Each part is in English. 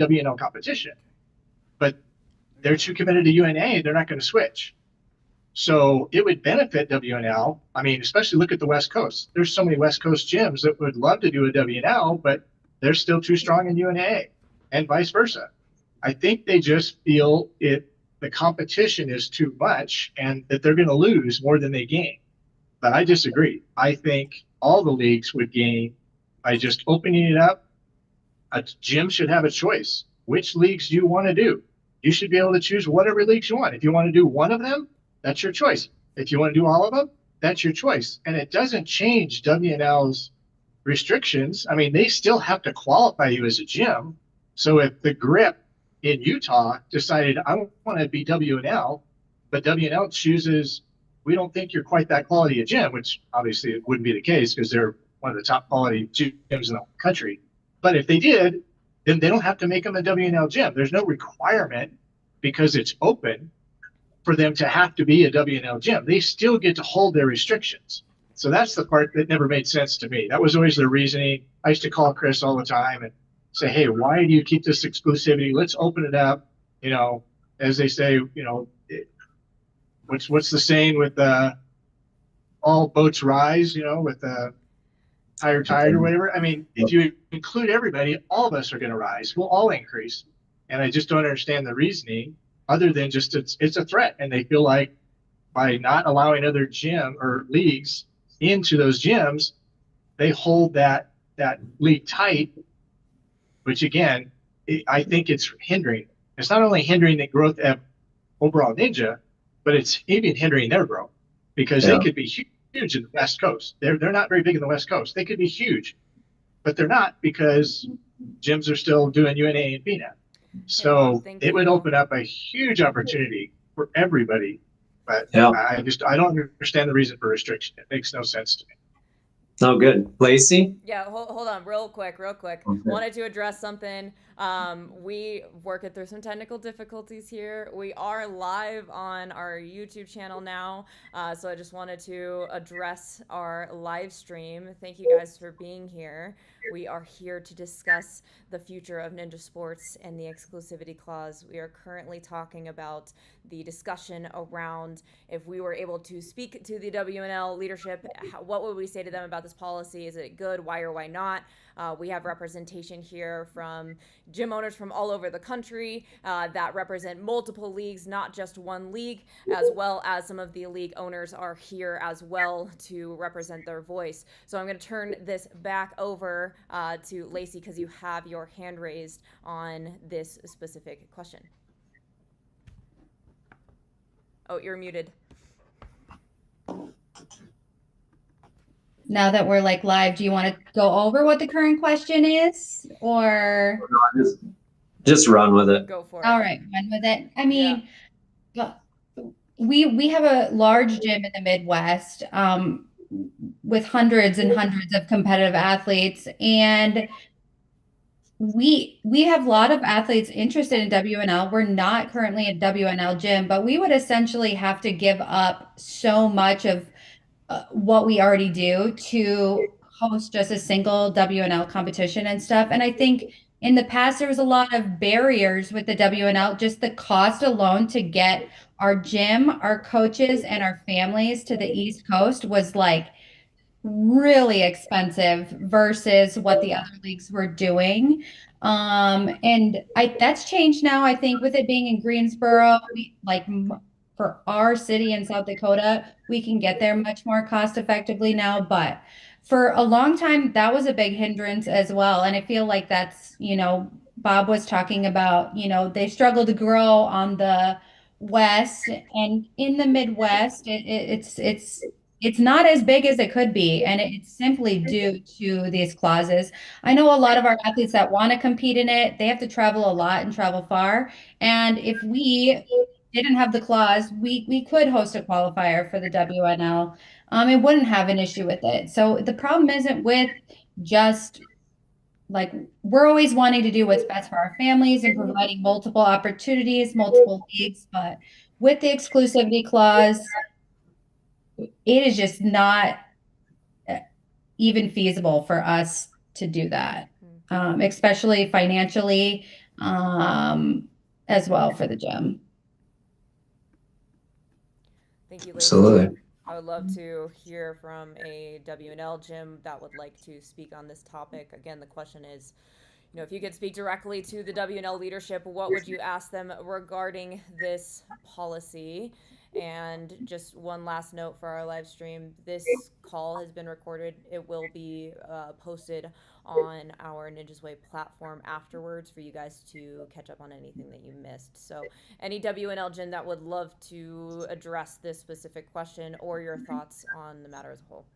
WNL competition, but they're too committed to UNA. They're not going to switch. So it would benefit WNL. I mean, especially look at the West Coast. There's so many West Coast gyms that would love to do a WNL, but they're still too strong in UNA and vice versa. I think they just feel the competition is too much and that they're going to lose more than they gain. But I disagree. I think all the leagues would gain by just opening it up. A gym should have a choice. Which leagues do you want to do? You should be able to choose whatever leagues you want. If you want to do one of them, that's your choice. If you want to do all of them, that's your choice. And it doesn't change WNL's restrictions. I mean, they still have to qualify you as a gym. So if the grip in Utah decided, I want to be WNL, but WNL chooses, we don't think you're quite that quality a gym, which obviously it wouldn't be the case because they're one of the top quality gyms in the country. But if they did, then they don't have to make them a WNL gym. There's no requirement because it's open for them to have to be a WNL gym. They still get to hold their restrictions. So that's the part that never made sense to me. That was always their reasoning. I used to call Chris all the time and say, hey, why do you keep this exclusivity? Let's open it up. You know, as they say, you know, what's the saying with all boats rise, you know, with higher tide or whatever. I mean, if you include everybody, all of us are going to rise. We'll all increase. And I just don't understand the reasoning other than just it's a threat. And they feel like by not allowing other gym or leagues into those gyms, they hold that league tight, which again, I think it's hindering. It's not only hindering the growth of overall Ninja, but it's even hindering their growth because they could be huge in the West Coast. They're not very big in the West Coast. They could be huge, but they're not because gyms are still doing UNA and FINA. So it would open up a huge opportunity for everybody. But I don't understand the reason for restriction. It makes no sense to me. Oh, good. Lacey? Yeah, hold on real quick. Okay. Wanted to address something. We working through some technical difficulties here. We are live on our YouTube channel now. So I just wanted to address our live stream. Thank you guys for being here. We are here to discuss the future of ninja sports and the exclusivity clause. We are currently talking about the discussion around if we were able to speak to the WNL leadership, what would we say to them about this policy? Is it good? Why or why not? We have representation here from gym owners from all over the country that represent multiple leagues, not just one league, as well as some of the league owners are here as well to represent their voice. So I'm going to turn this back over to Lacey because you have your hand raised on this specific question. Oh, you're muted. Now that we're like live, do you want to go over what the current question is or just run with it? Go for it. all right, run with it. I mean, we have a large gym in the Midwest with hundreds and hundreds of competitive athletes, and we have a lot of athletes interested in WNL. We're not currently a WNL gym, but we would essentially have to give up so much of what we already do to host just a single WNL competition and stuff. And I think in the past, there was a lot of barriers with the WNL, just the cost alone to get our gym, our coaches, and our families to the East Coast was like really expensive versus what the other leagues were doing. And that's changed now. I think with it being in Greensboro, for our city in South Dakota, we can get there much more cost effectively now. But for a long time, that was a big hindrance as well. And I feel like that's, Bob was talking about, they struggle to grow on the West, and in the Midwest, it's not as big as it could be. And it's simply due to these clauses. I know a lot of our athletes that want to compete in it, they have to travel a lot and travel far. And if we didn't have the clause, we could host a qualifier for the WNL. It wouldn't have an issue with it. So the problem isn't with just like we're always wanting to do what's best for our families and providing multiple opportunities, multiple leagues, but with the exclusivity clause, it is just not even feasible for us to do that, especially financially. as well for the gym. Thank you, Lacey. Absolutely. I would love to hear from a WNL gym that would like to speak on this topic. Again, the question is, if you could speak directly to the WNL leadership, what would you ask them regarding this policy? And just one last note for our live stream, this call has been recorded. It will be posted on our Ninja's Way platform afterwards for you guys to catch up on anything that you missed. So any WNL gym that would love to address this specific question or your thoughts on the matter as a whole.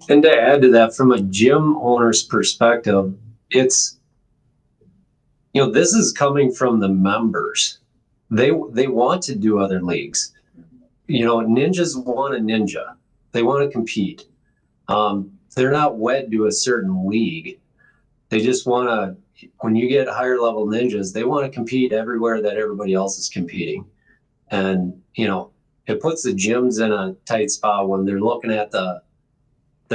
And to add to that, from a gym owner's perspective, it's, this is coming from the members. They want to do other leagues. Ninjas want a ninja. They want to compete. They're not wed to a certain league. They just want to, when you get higher level ninjas, they want to compete everywhere that everybody else is competing. And, it puts the gyms in a tight spot when they're looking at the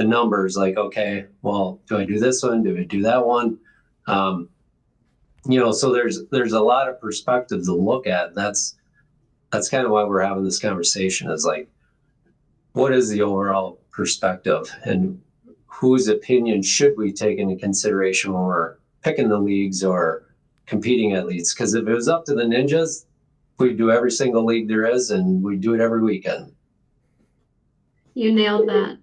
numbers, like, okay, well, do I do this one? Do I do that one? So there's a lot of perspective to look at. That's kind of why we're having this conversation, is like, what is the overall perspective and whose opinion should we take into consideration when we're picking the leagues or competing at leagues? Because if it was up to the ninjas, we'd do every single league there is and we'd do it every weekend. You nailed that.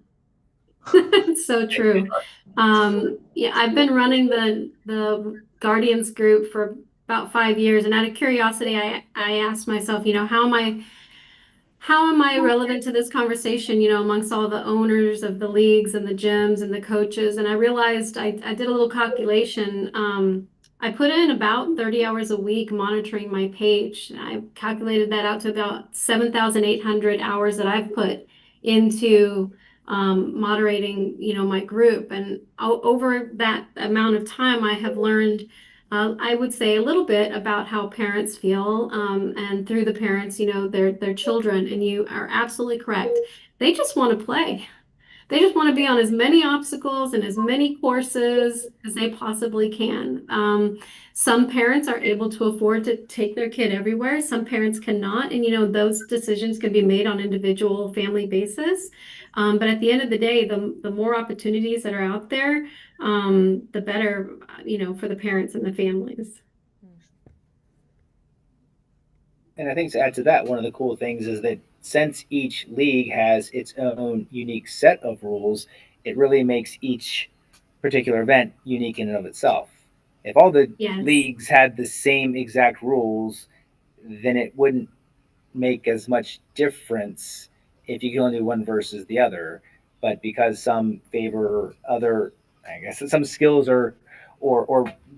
It's so true. Yeah, I've been running the Guardians group for about 5 years, and out of curiosity, I asked myself, how am I relevant to this conversation, amongst all the owners of the leagues and the gyms and the coaches? And I realized I did a little calculation. I put in about 30 hours a week monitoring my page. I calculated that out to about 7,800 hours that I've put into moderating, my group. And over that amount of time, I have learned, I would say, a little bit about how parents feel, and through the parents, their children. And you are absolutely correct. They just want to play. They just want to be on as many obstacles and as many courses as they possibly can. Some parents are able to afford to take their kid everywhere. Some parents cannot. And, those decisions can be made on individual family basis. But at the end of the day, the more opportunities that are out there, the better, for the parents and the families. And I think to add to that, one of the cool things is that since each league has its own unique set of rules, it really makes each particular event unique in and of itself. If all the leagues had the same exact rules, then it wouldn't make as much difference if you can only do one versus the other. But because some favor other, I guess some skills or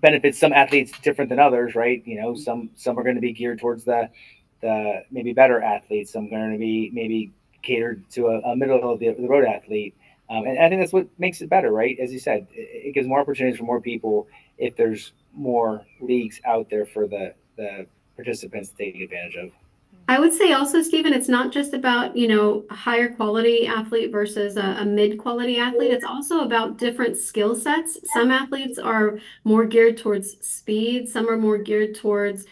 benefits some athletes different than others, right? Some are going to be geared towards the maybe better athletes. Some are going to be maybe catered to a middle of the road athlete. And I think that's what makes it better, right? As you said, it gives more opportunities for more people if there's more leagues out there for the participants to take advantage of. I would say also, Stephen, it's not just about, a higher quality athlete versus a mid-quality athlete. It's also about different skill sets. Some athletes are more geared towards speed. Some are more geared towards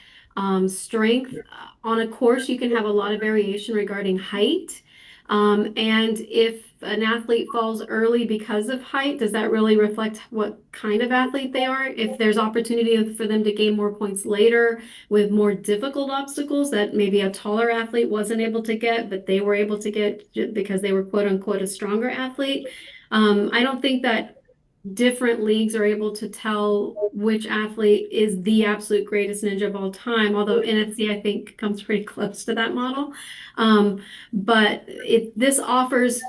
strength. On a course, you can have a lot of variation regarding height. And if an athlete falls early because of height, does that really reflect what kind of athlete they are? If there's opportunity for them to gain more points later with more difficult obstacles that maybe a taller athlete wasn't able to get, but they were able to get because they were quote unquote a stronger athlete. I don't think that different leagues are able to tell which athlete is the absolute greatest ninja of all time, although NFC, I think, comes pretty close to that model. But this offers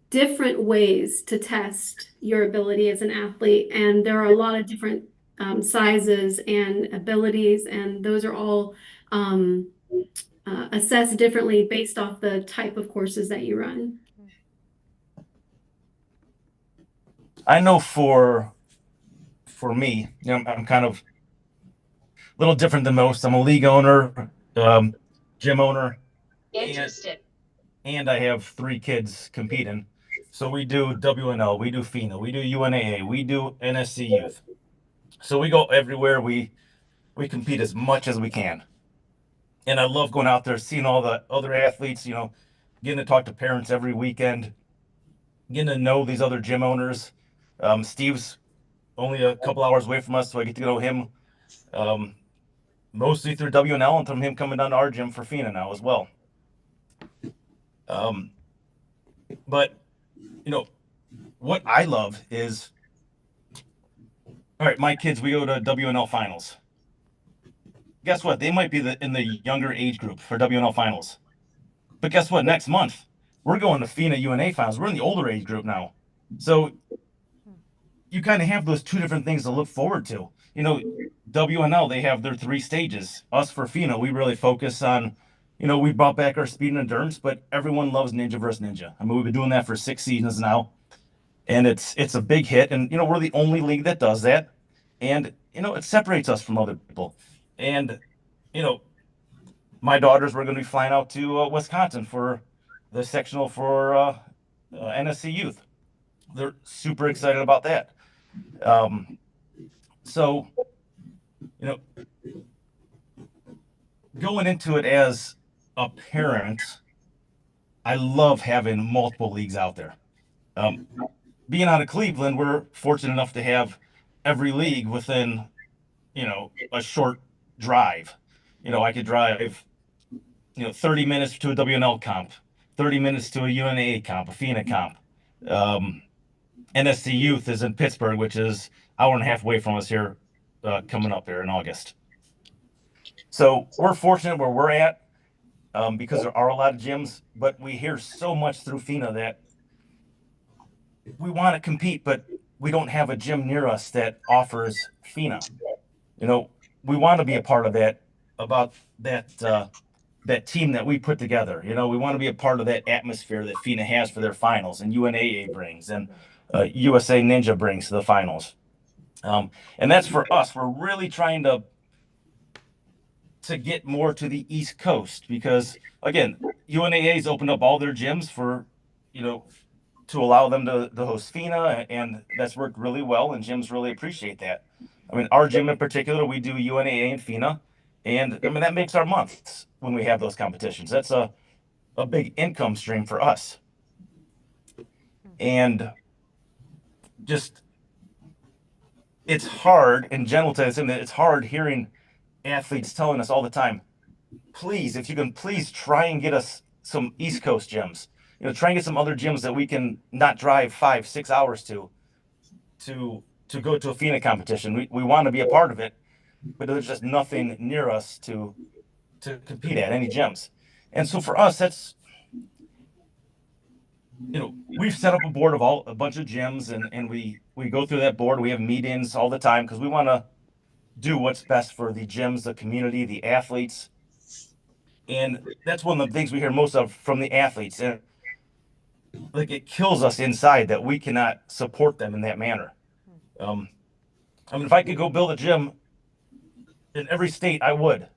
different ways to test your ability as an athlete, and there are a lot of different sizes and abilities, and those are all assessed differently based off the type of courses that you run. I know for me, I'm kind of a little different than most. I'm a league owner, gym owner, and I have 3 kids competing. So we do WNL, we do FINA, we do UNAA, we do NSC Youth. So we go everywhere. We compete as much as we can. And I love going out there, seeing all the other athletes, getting to talk to parents every weekend, getting to know these other gym owners. Steve's only a couple hours away from us, so I get to know him mostly through WNL and from him coming down to our gym for FINA now as well. But, what I love is, all right, my kids, we go to WNL finals. Guess what? They might be in the younger age group for WNL finals. But guess what? Next month, we're going to FINA UNA finals. We're in the older age group now. So you kind of have those two different things to look forward to. WNL, they have their 3 stages. Us for FINA, we really focus on, we brought back our speed and endurance, but everyone loves Ninja versus Ninja. I mean, we've been doing that for 6 seasons now, and it's a big hit. And, we're the only league that does that. And, it separates us from other people. And, my daughters were going to be flying out to Wisconsin for the sectional for NSC Youth. They're super excited about that. So, going into it as a parent, I love having multiple leagues out there. Being out of Cleveland, we're fortunate enough to have every league within, a short drive. I could drive, 30 minutes to a WNL comp, 30 minutes to a UNAA comp, a FINA comp. NSC Youth is in Pittsburgh, which is hour and a half away from us here, coming up there in August. So we're fortunate where we're at, because there are a lot of gyms, but we hear so much through FINA that we want to compete, but we don't have a gym near us that offers FINA. We want to be a part of that, about that team that we put together. We want to be a part of that atmosphere that FINA has for their finals, and UNAA brings, and USA Ninja brings to the finals. And that's for us. We're really trying to get more to the East Coast, because again, UNAA's opened up all their gyms for, to allow them to host FINA, and that's worked really well, and gyms really appreciate that. I mean, our gym in particular, we do UNAA and FINA, and I mean, that makes our months when we have those competitions. That's a big income stream for us. And just, it's hard, and Jen will tell us that it's hard hearing athletes telling us all the time, please, if you can please try and get us some East Coast gyms, try and get some other gyms that we can not drive 5-6 hours to go to a FINA competition. We want to be a part of it, but there's just nothing near us to compete at, any gyms. And so for us, that's, we've set up a board of a bunch of gyms, and we go through that board. We have meetings all the time because we want to do what's best for the gyms, the community, the athletes. And that's one of the things we hear most of from the athletes. And like, it kills us inside that we cannot support them in that manner. I mean, if I could go build a gym in every state, I would.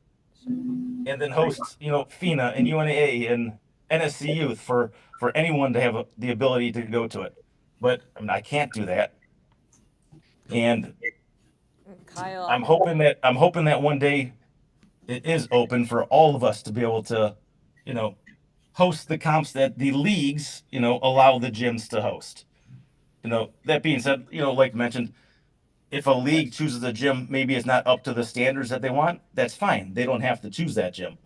And then host, FINA and UNAA and NSC Youth for anyone to have the ability to go to it. But I mean, I can't do that. And Kyle, I'm hoping that one day it is open for all of us to be able to, host the comps that the leagues, allow the gyms to host. That being said, like mentioned, if a league chooses a gym, maybe it's not up to the standards that they want, that's fine. They don't have to choose that gym.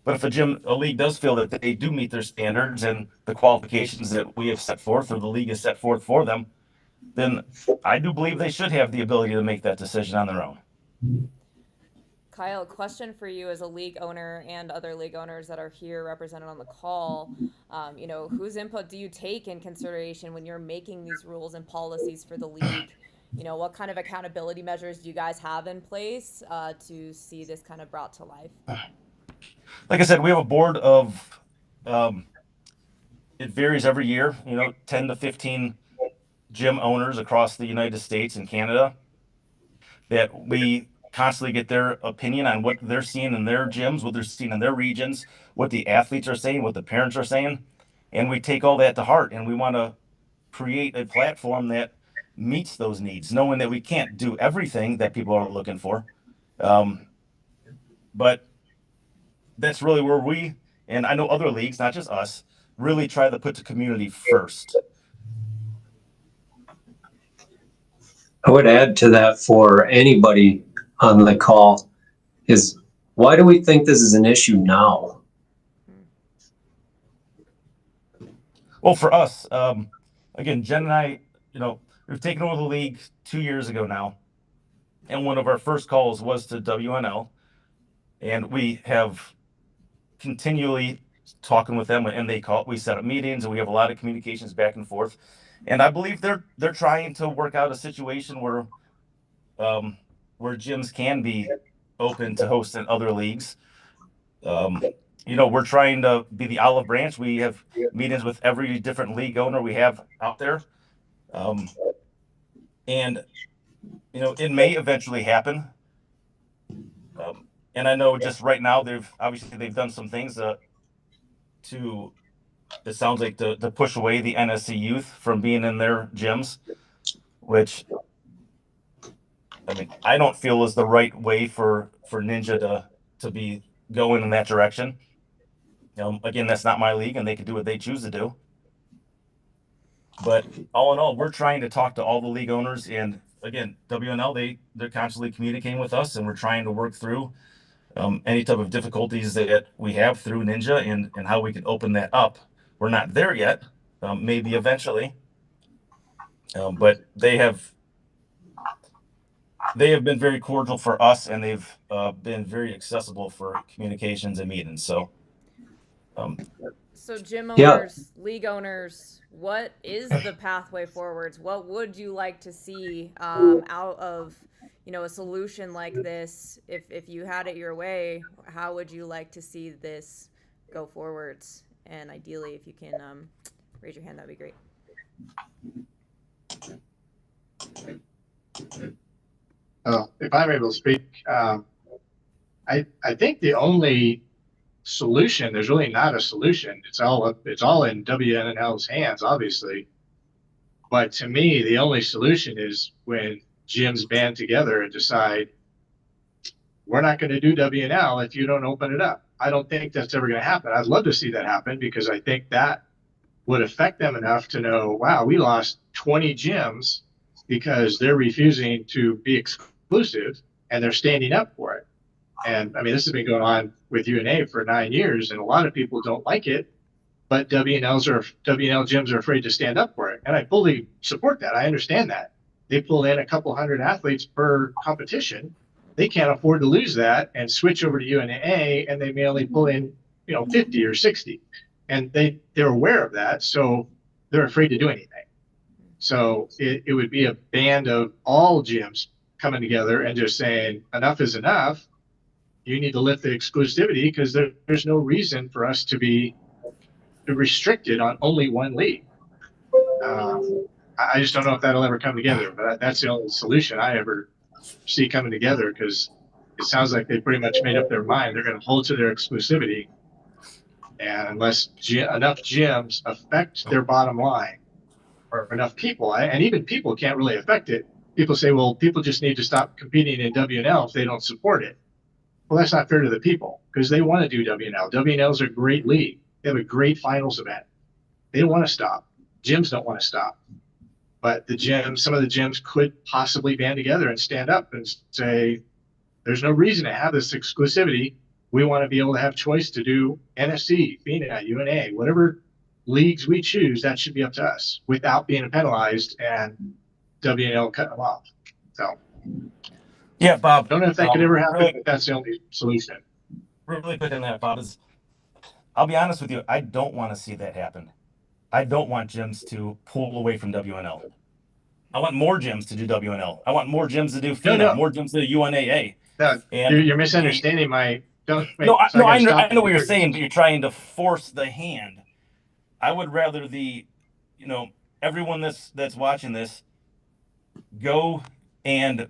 But if a league does feel that they do meet their standards and the qualifications that we have set forth, or the league has set forth for them, then I do believe they should have the ability to make that decision on their own. Kyle, question for you as a league owner and other league owners that are here represented on the call. Whose input do you take in consideration when you're making these rules and policies for the league? What kind of accountability measures do you guys have in place to see this kind of brought to life? Like I said, we have a board of, it varies every year, 10 to 15 gym owners across the United States and Canada that we constantly get their opinion on what they're seeing in their gyms, what they're seeing in their regions, what the athletes are saying, what the parents are saying. And we take all that to heart, and we want to create a platform that meets those needs, knowing that we can't do everything that people are looking for. But that's really where we, and I know other leagues, not just us, really try to put the community first. I would add to that for anybody on the call is, why do we think this is an issue now? Well, for us, again, Jen and I, we've taken over the league 2 years ago now. And one of our first calls was to WNL. And we have continually talking with them, and we set up meetings, and we have a lot of communications back and forth. And I believe they're trying to work out a situation where gyms can be open to host in other leagues. We're trying to be the olive branch. We have meetings with every different league owner we have out there. And it may eventually happen. And I know just right now they've done some things to it sounds like to push away the NSC youth from being in their gyms, which I don't feel is the right way for Ninja to be going in that direction. Again, that's not my league, and they can do what they choose to do. But all in all, we're trying to talk to all the league owners, and again, WNL, they're constantly communicating with us, and we're trying to work through any type of difficulties that we have through Ninja and how we can open that up. We're not there yet, maybe eventually, but they have been very cordial for us, and they've been very accessible for communications and meetings. So gym Yeah. owners, league owners, what is the pathway forwards? What would you like to see out of a solution like this? If you had it your way, how would you like to see this go forwards? And ideally, if you can raise your hand, that'd be great. If I'm able to speak, I think the only solution, there's really not a solution. It's all in WNL's hands, obviously. But to me, the only solution is when gyms band together and decide, we're not going to do WNL if you don't open it up. I don't think that's ever going to happen. I'd love to see that happen, because I think that would affect them enough to know, wow, we lost 20 gyms because they're refusing to be exclusive and they're standing up for it. And this has been going on with UNA for 9 years, and a lot of people don't like it, but WNL gyms are afraid to stand up for it. And I fully support that. I understand that. They pull in a couple hundred athletes per competition. They can't afford to lose that and switch over to UNAA, and they may only pull in, 50 or 60. And they're aware of that, so they're afraid to do anything. So it would be a band of all gyms coming together and just saying, enough is enough. You need to lift the exclusivity, because there's no reason for us to be restricted on only one league. I just don't know if that'll ever come together, but that's the only solution I ever see coming together, because it sounds like they pretty much made up their mind. They're going to hold to their exclusivity. And unless enough gyms affect their bottom line, or enough people, and even people can't really affect it. People say, well, people just need to stop competing in WNL if they don't support it. Well, that's not fair to the people, because they want to do WNL. WNL is a great league. They have a great finals event. They don't want to stop. Gyms don't want to stop. But some of the gyms could possibly band together and stand up and say, there's no reason to have this exclusivity. We want to be able to have choice to do NSC, FINA, UNA, whatever leagues we choose. That should be up to us without being penalized and WNL cut them off. So, yeah, Bob. I don't know if that could ever happen, really, but that's the only solution. Really quick on that, Bob, I'll be honest with you, I don't want to see that happen. I don't want gyms to pull away from WNL. I want more gyms to do WNL. I want more gyms to do FINA, more gyms to do UNAA. No, you're misunderstanding my. I know what you're saying, but you're trying to force the hand. I would rather everyone that's watching this go and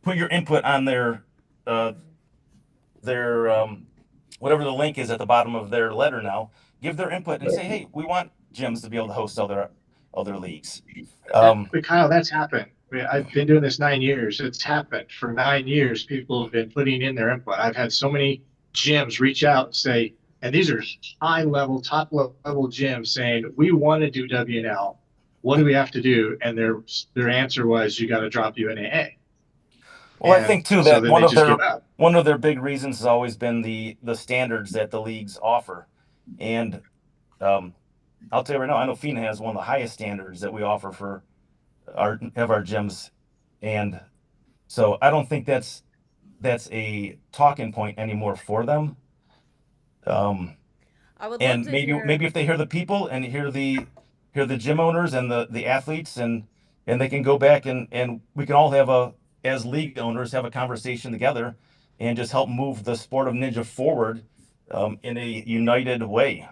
put your input on their whatever the link is at the bottom of their letter now. Give their input and say, hey, we want gyms to be able to host other other leagues. But Kyle, that's happened. I mean, I've been doing this 9 years. It's happened for 9 years. People have been putting in their input. I've had so many gyms reach out and say, and these are high level, top level gyms saying, we want to do WNL. What do we have to do? And their answer was, you got to drop UNAA. Well, I And think too so that then they just give up. one of their big reasons has always been the standards that the leagues offer, and I'll tell you right now, I know FINA has one of the highest standards that we offer for our gyms, and so I don't think that's a talking point anymore for them. I would love And to maybe hear. if they hear the people and hear the gym owners and the athletes, and they can go back and we can all have as league owners have a conversation together and just help move the sport of ninja forward in a united way.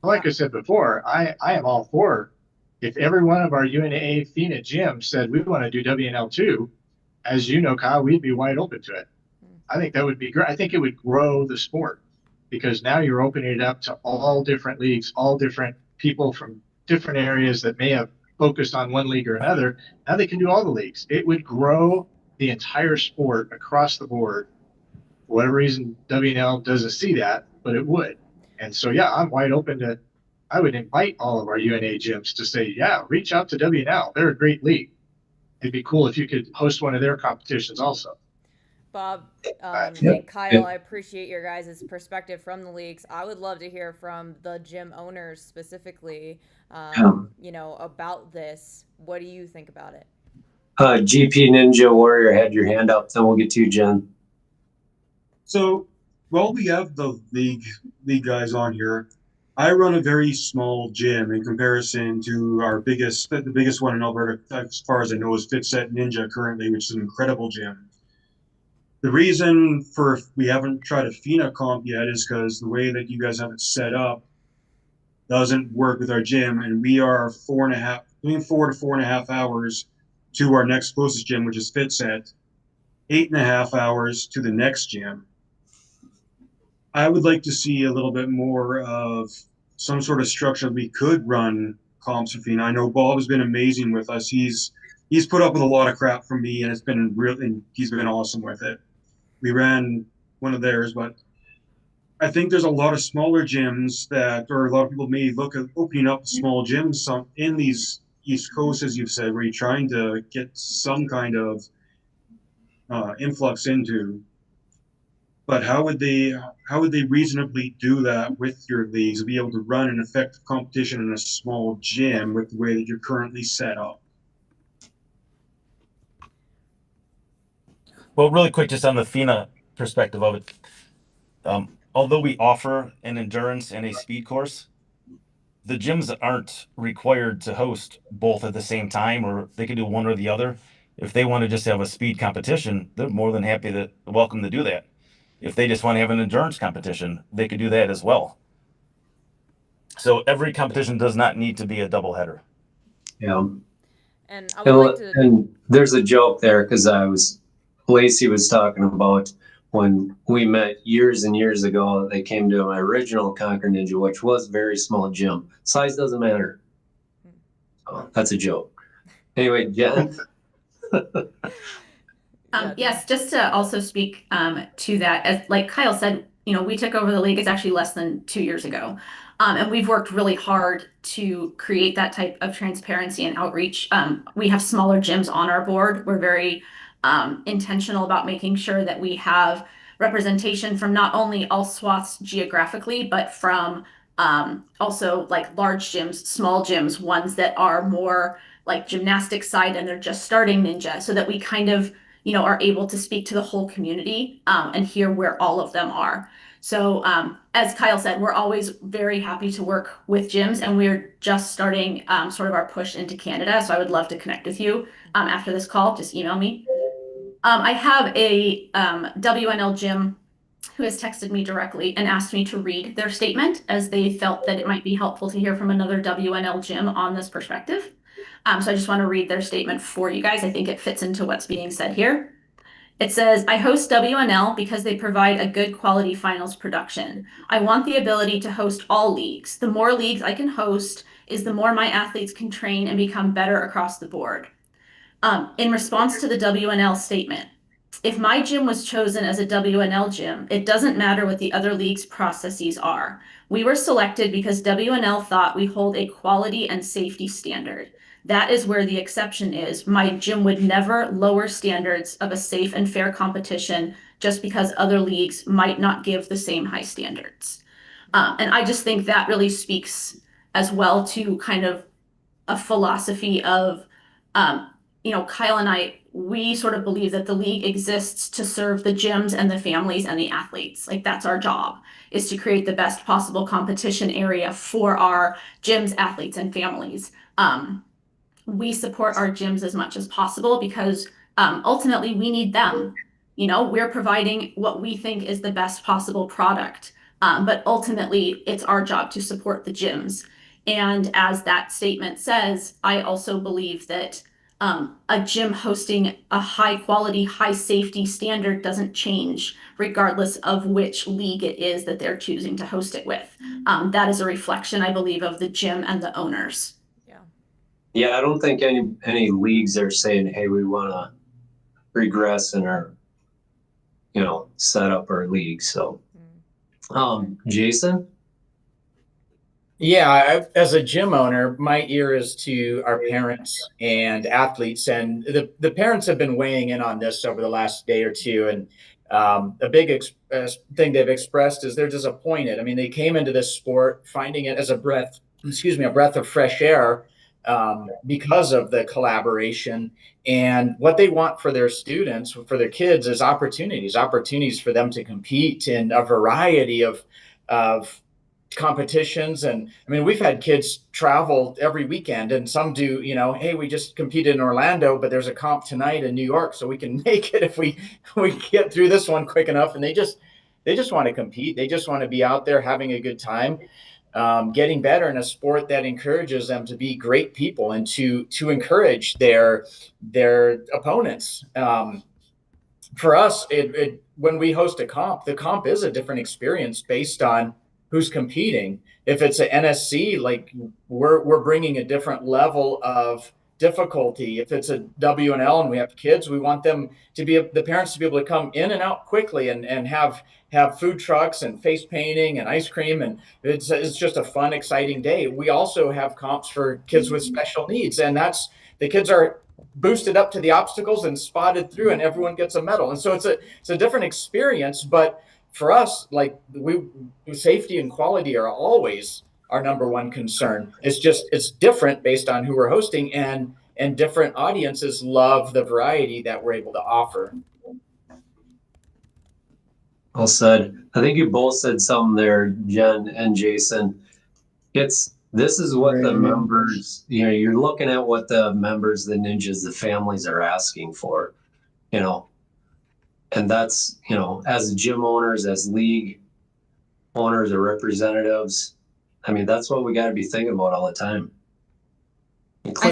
Like I said before, I am all for, if every one of our UNAA FINA gyms said we want to do WNL2, as you know, Kyle, we'd be wide open to it. I think that would be great. I think it would grow the sport, because now you're opening it up to all different leagues, all different people from different areas that may have focused on one league or another. Now they can do all the leagues. It would grow the entire sport across the board. For whatever reason, WNL doesn't see that, but it would. And so, yeah, I'm wide open to, I would invite all of our UNA gyms to say, yeah, reach out to WNL. They're a great league. It'd be cool if you could host one of their competitions also. Bob Yeah. and Kyle, I appreciate your guys' perspective from the leagues. I would love to hear from the gym owners specifically, about this. What do you think about it? GP Ninja Warrior had your hand up, then we'll get to you, Jen. So, while we have the league guys on here, I run a very small gym in comparison to the biggest one in Alberta, as far as I know, is FitSet Ninja currently, which is an incredible gym. The reason for we haven't tried a FINA comp yet is because the way that you guys have it set up doesn't work with our gym, and we are between 4 to 4.5 hours to our next closest gym, which is FitSet, 8.5 hours to the next gym. I would like to see a little bit more of some sort of structure. We could run comps for FINA. I know Bob has been amazing with us. He's put up with a lot of crap from me, and he's been awesome with it. We ran one of theirs, but I think there's a lot of smaller gyms or a lot of people may look at opening up small gyms in these East Coast, as you've said, where you're trying to get some kind of influx into. But how would they reasonably do that with your leagues, be able to run an effective competition in a small gym with the way that you're currently set up? Well, really quick, just on the FINA perspective of it, although we offer an endurance and a speed course, the gyms aren't required to host both at the same time, or they can do one or the other. If they want to just have a speed competition, they're more than welcome to do that. If they just want to have an endurance competition, they could do that as well. So every competition does not need to be a doubleheader. Yeah. And I would like to. And there's a joke there, because Lacey was talking about when we met years and years ago. They came to my original Conquer Ninja, which was a very small gym. Size doesn't matter. Oh, that's a joke. Anyway, Jen. Yes, just to also speak to that, as like Kyle said, we took over the league. It's actually less than 2 years ago. And we've worked really hard to create that type of transparency and outreach. We have smaller gyms on our board. We're very intentional about making sure that we have representation from not only all swaths geographically, but from also like large gyms, small gyms, ones that are more like gymnastics side and they're just starting ninja, so that we kind of are able to speak to the whole community and hear where all of them are. So as Kyle said, we're always very happy to work with gyms, and we're just starting sort of our push into Canada. So I would love to connect with you after this call. Just email me. I have a WNL gym who has texted me directly and asked me to read their statement, as they felt that it might be helpful to hear from another WNL gym on this perspective. So I just want to read their statement for you guys. I think it fits into what's being said here. It says, I host WNL because they provide a good quality finals production. I want the ability to host all leagues. The more leagues I can host is the more my athletes can train and become better across the board. In response to the WNL statement, if my gym was chosen as a WNL gym, it doesn't matter what the other league's processes are. We were selected because WNL thought we hold a quality and safety standard. That is where the exception is. My gym would never lower standards of a safe and fair competition just because other leagues might not give the same high standards. And I just think that really speaks as well to kind of a philosophy of, Kyle and I, we sort of believe that the league exists to serve the gyms and the families and the athletes. Like that's our job, is to create the best possible competition area for our gyms, athletes, and families. We support our gyms as much as possible because ultimately we need them. We're providing what we think is the best possible product. But ultimately, it's our job to support the gyms. And as that statement says, I also believe that a gym hosting a high quality, high safety standard doesn't change regardless of which league it is that they're choosing to host it with. That is a reflection, I believe, of the gym and the owners. Yeah, I don't think any leagues are saying, hey, we want to regress in our, set up our league. So, Jason? Yeah, as a gym owner, my ear is to our parents and athletes, and the parents have been weighing in on this over the last day or two. And a big thing they've expressed is they're disappointed. I mean, they came into this sport finding it as a breath of fresh air because of the collaboration. And what they want for their students, for their kids, is opportunities for them to compete in a variety of competitions. And I mean, we've had kids travel every weekend, and some do, hey, we just competed in Orlando, but there's a comp tonight in New York, so we can make it if we get through this one quick enough. And they just want to compete. They just want to be out there having a good time, getting better in a sport that encourages them to be great people and to encourage their opponents. For us, when we host a comp, the comp is a different experience based on who's competing. If it's an NSC, like we're bringing a different level of difficulty. If it's a WNL and we have kids, we want them to be the parents to be able to come in and out quickly and have food trucks and face painting and ice cream, and it's just a fun, exciting day. We also have comps for kids with special needs, and the kids are boosted up to the obstacles and spotted through, and everyone gets a medal. And so it's a different experience, but for us, like safety and quality are always our number one concern. It's different based on who we're hosting, and different audiences love the variety that we're able to offer. Well said. I think you both said something there, Jen and Jason. This is what the members, you're looking at what the members, the ninjas, the families are asking for, and that's, as gym owners, as league owners or representatives, I mean, that's what we got to be thinking about all the time. I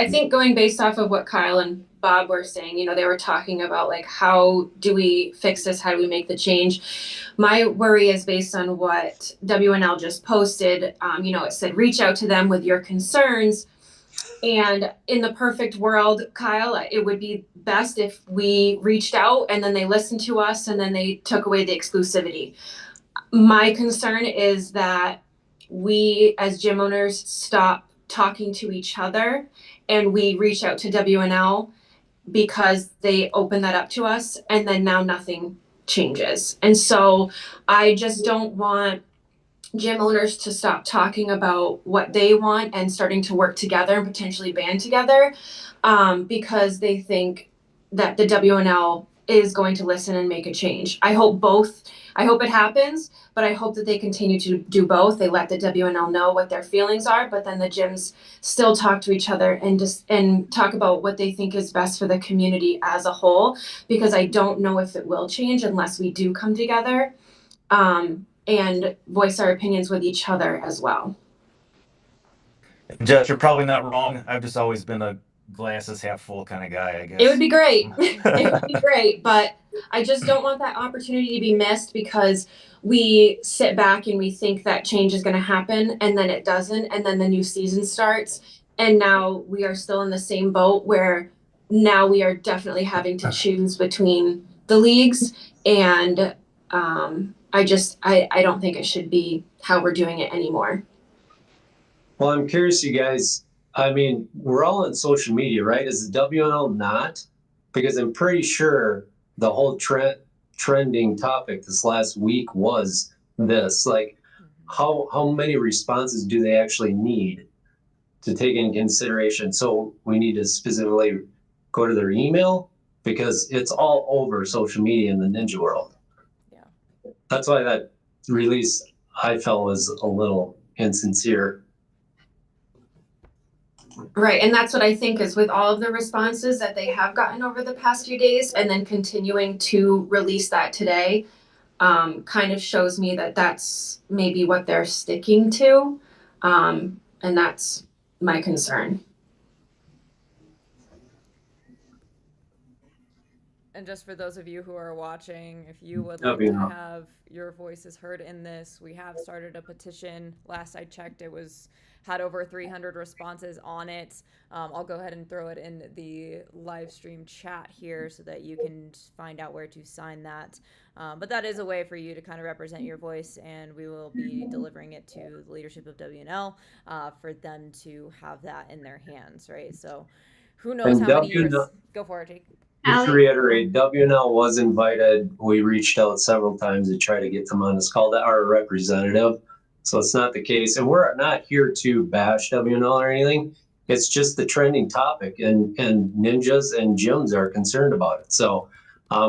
think going based off of what Kyle and Bob were saying, they were talking about like, how do we fix this? How do we make the change? My worry is based on what WNL just posted. It said, reach out to them with your concerns. And in the perfect world, Kyle, it would be best if we reached out and then they listened to us and then they took away the exclusivity. My concern is that we as gym owners stop talking to each other and we reach out to WNL because they open that up to us, and then now nothing changes. And so I just don't want gym owners to stop talking about what they want and starting to work together and potentially band together because they think that the WNL is going to listen and make a change. I hope it happens, but I hope that they continue to do both. They let the WNL know what their feelings are, but then the gyms still talk to each other and talk about what they think is best for the community as a whole, because I don't know if it will change unless we do come together and voice our opinions with each other as well. Jess, you're probably not wrong. I've just always been a glasses half full kind of guy, I guess. It would be great. It would be great, but I just don't want that opportunity to be missed because we sit back and we think that change is going to happen and then it doesn't, and then the new season starts, and now we are still in the same boat where now we are definitely having to choose between the leagues, and I don't think it should be how we're doing it anymore. Well, I'm curious, you guys. I mean, we're all on social media, right? Is the WNL not? Because I'm pretty sure the whole trending topic this last week was this. Like, how many responses do they actually need to take in consideration? So we need to specifically go to their email because it's all over social media in the ninja world. Yeah, that's why that release I felt was a little insincere. Right. And that's what I think is with all of the responses that they have gotten over the past few days and then continuing to release that today, kind of shows me that that's maybe what they're sticking to. And that's my concern. And just for those of you who are watching, if you would like to have your voices heard in this, we have started a petition. Last I checked, it had over 300 responses on it. I'll go ahead and throw it in the live stream chat here so that you can find out where to sign that. But that is a way for you to kind of represent your voice, and we will be delivering it to the leadership of WNL for them to have that in their hands, right? So who knows how many years. Go for it, Jake. Just to reiterate, WNL was invited. We reached out several times to try to get them on this call to our representative. So it's not the case. And we're not here to bash WNL or anything. It's just the trending topic, and ninjas and gyms are concerned about it. So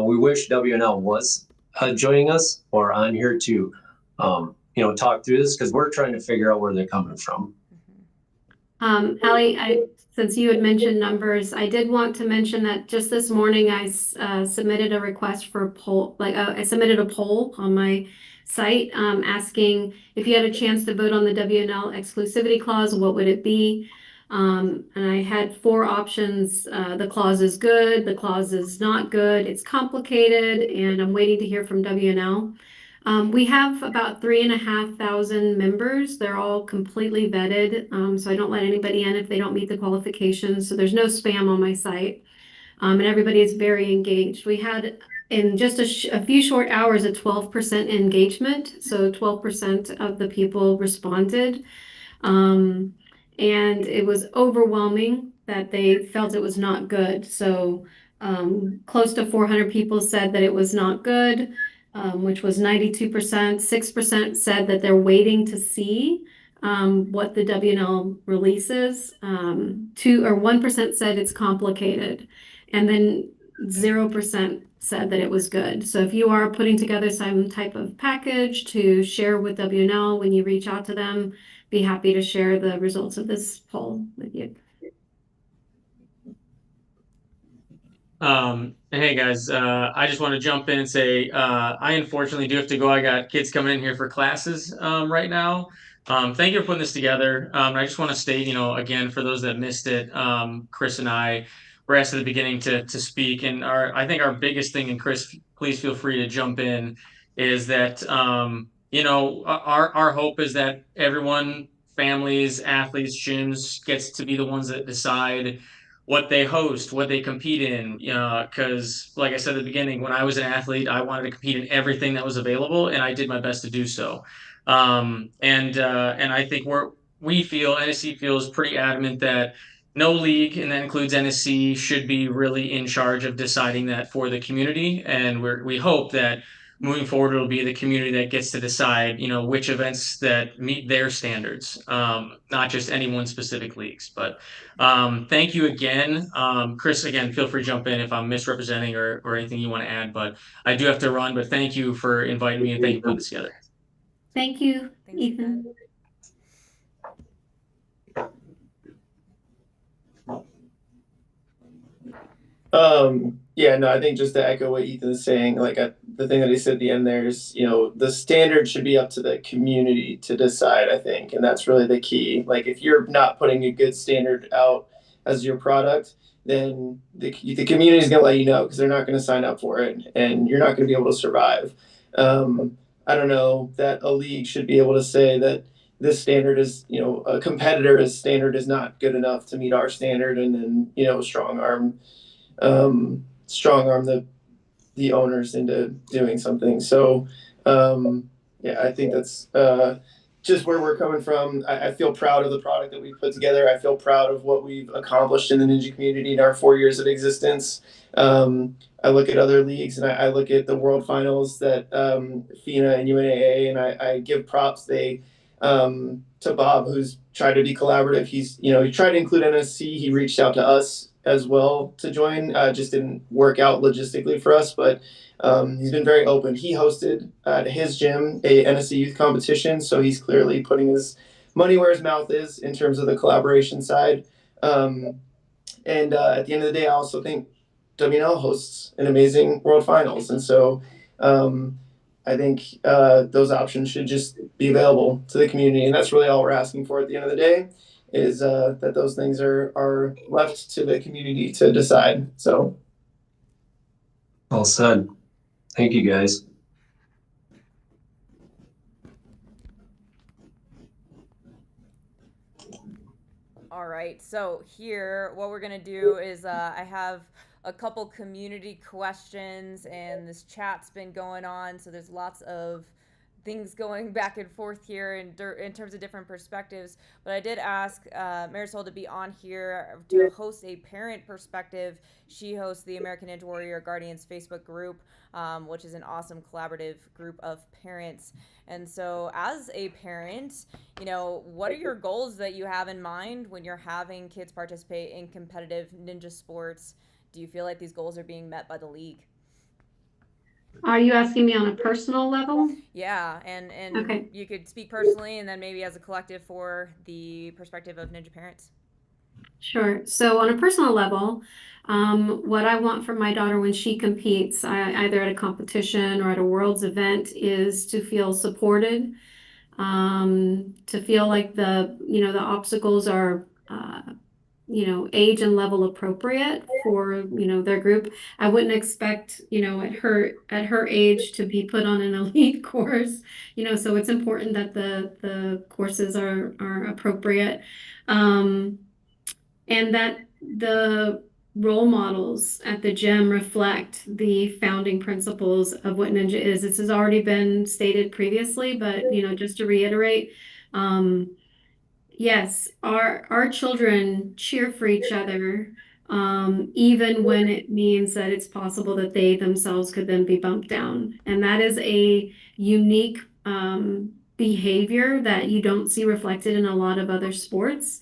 we wish WNL was joining us or on here to talk through this, because we're trying to figure out where they're coming from. Allie, since you had mentioned numbers, I did want to mention that just this morning I submitted a request for a poll. I submitted a poll on my site asking if you had a chance to vote on the WNL exclusivity clause, what would it be? And I had 4 options. The clause is good, the clause is not good, it's complicated, and I'm waiting to hear from WNL. We have about 3,500 members. They're all completely vetted, so I don't let anybody in if they don't meet the qualifications. So there's no spam on my site, and everybody is very engaged. We had in just a few short hours a 12% engagement, so 12% of the people responded, and it was overwhelming that they felt it was not good. So close to 400 people said that it was not good. Which was 92%. 6% said that they're waiting to see what the WNL releases. 1% said it's complicated, and then 0% said that it was good. So if you are putting together some type of package to share with WNL when you reach out to them, be happy to share the results of this poll with you. Hey guys, I just want to jump in and say I unfortunately do have to go. I got kids coming in here for classes right now. Thank you for putting this together. I just want to state, again, for those that missed it, Chris and I were asked at the beginning to speak, and I think our biggest thing, and Chris, please feel free to jump in, is that our hope is that everyone, families, athletes, gyms, gets to be the ones that decide what they host, what they compete in. Because like I said at the beginning, when I was an athlete, I wanted to compete in everything that was available, and I did my best to do so. And I think NSC feels pretty adamant that no league, and that includes NSC, should be really in charge of deciding that for the community. And we hope that moving forward, it'll be the community that gets to decide, which events that meet their standards, not just any one specific leagues. But thank you again. Chris, again, feel free to jump in if I'm misrepresenting or anything you want to add, but I do have to run. But thank you for inviting me, and thank you for putting this together. Thank you, Ethan. Yeah, no, I think just to echo what Ethan's saying, the thing that he said at the end there is, the standard should be up to the community to decide, I think. And that's really the key. Like, if you're not putting a good standard out as your product, then the community is going to let you know, because they're not going to sign up for it, and you're not going to be able to survive. I don't know that a league should be able to say that this standard is, a competitor's standard is not good enough to meet our standard, and then, strong arm the owners into doing something. So, yeah, I think that's just where we're coming from. I feel proud of the product that we've put together. I feel proud of what we've accomplished in the ninja community in our 4 years of existence. I look at other leagues, and I look at the world finals that FINA and UNAA, and I give props to Bob, who's tried to be collaborative. He tried to include NSC. He reached out to us as well to join. Just didn't work out logistically for us, but he's been very open. He hosted at his gym a NSC youth competition, so he's clearly putting his money where his mouth is in terms of the collaboration side. And at the end of the day, I also think WNL hosts an amazing World Finals, and so I think those options should just be available to the community, and that's really all we're asking for at the end of the day, is that those things are left to the community to decide. So, Well said. Thank you, guys. All right, so here, what we're gonna do is I have a couple community questions, and this chat's been going on, so there's lots of things going back and forth here in terms of different perspectives. But I did ask Marisol to be on here to host a parent perspective. She hosts the American Ninja Warrior Guardians Facebook group, which is an awesome collaborative group of parents. And so as a parent, what are your goals that you have in mind when you're having kids participate in competitive ninja sports? Do you feel like these goals are being met by the league? Are you asking me on a personal level? Yeah, and Okay. you could speak personally, and then maybe as a collective for the perspective of ninja parents. Sure. So on a personal level, what I want from my daughter when she competes, either at a competition or at a world's event, is to feel supported, to feel like the obstacles are age and level appropriate for their group. I wouldn't expect at her age to be put on an elite course, so it's important that the courses are appropriate, and that the role models at the gym reflect the founding principles of what ninja is. This has already been stated previously, but just to reiterate, yes, our children cheer for each other, even when it means that it's possible that they themselves could then be bumped down. And that is a unique behavior that you don't see reflected in a lot of other sports.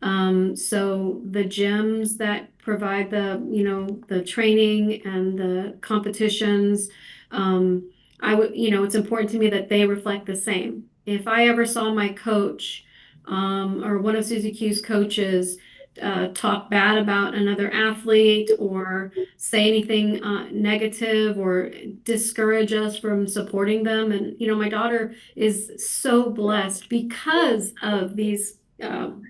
So the gyms that provide the training and the competitions, it's important to me that they reflect the same. If I ever saw my coach or one of Susie Q's coaches talk bad about another athlete or say anything negative or discourage us from supporting them. And, my daughter is so blessed because of these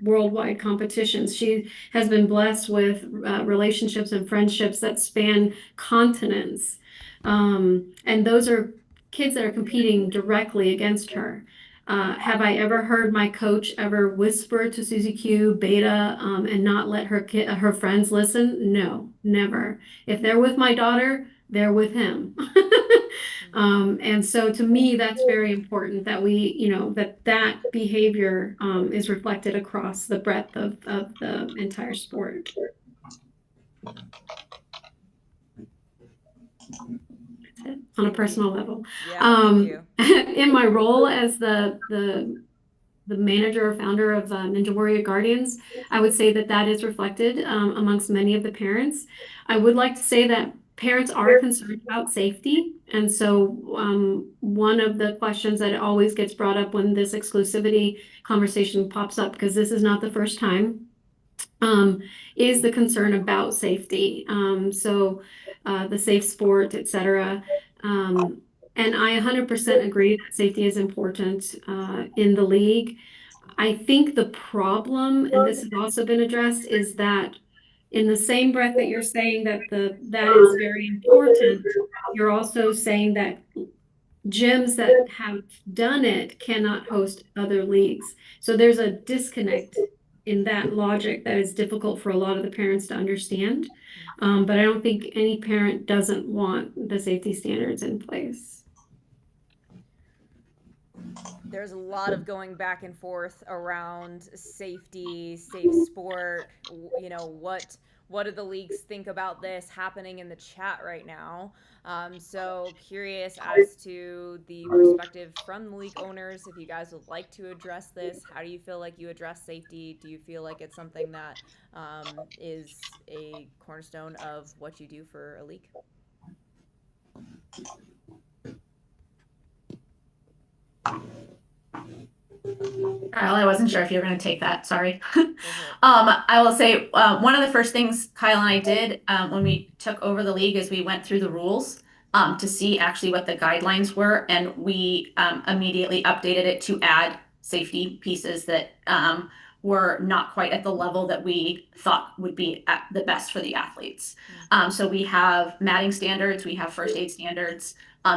worldwide competitions. She has been blessed with relationships and friendships that span continents. And those are kids that are competing directly against her. Have I ever heard my coach ever whisper to Susie Q, Beta, and not let her friends listen? No, never. If they're with my daughter, they're with him. And so to me, that's very important that we, that behavior is reflected across the breadth of the entire sport. On a personal level. Yeah, thank you. In my role as the manager or founder of Ninja Warrior Guardians, I would say that is reflected amongst many of the parents. I would like to say that parents are concerned about safety. And so one of the questions that always gets brought up when this exclusivity conversation pops up, because this is not the first time, is the concern about safety. So the safe sport, etc. And I 100% agree that safety is important in the league. I think the problem, and this has also been addressed, is that in the same breath that you're saying that that is very important, you're also saying that gyms that have done it cannot host other leagues. So there's a disconnect in that logic that is difficult for a lot of the parents to understand. But I don't think any parent doesn't want the safety standards in place. There's a lot of going back and forth around safety, safe sport. You know, what do the leagues think about this happening in the chat right now? So curious as to the perspective from the league owners. If you guys would like to address this, how do you feel like you address safety? Do you feel like it's something that is a cornerstone of what you do for a league? Kyle, I wasn't sure if you were going to take that. Sorry. I will say one of the first things Kyle and I did when we took over the league is we went through the rules to see actually what the guidelines were, and we immediately updated it to add safety pieces that were not quite at the level that we thought would be at the best for the athletes. So we have matting standards, we have first aid standards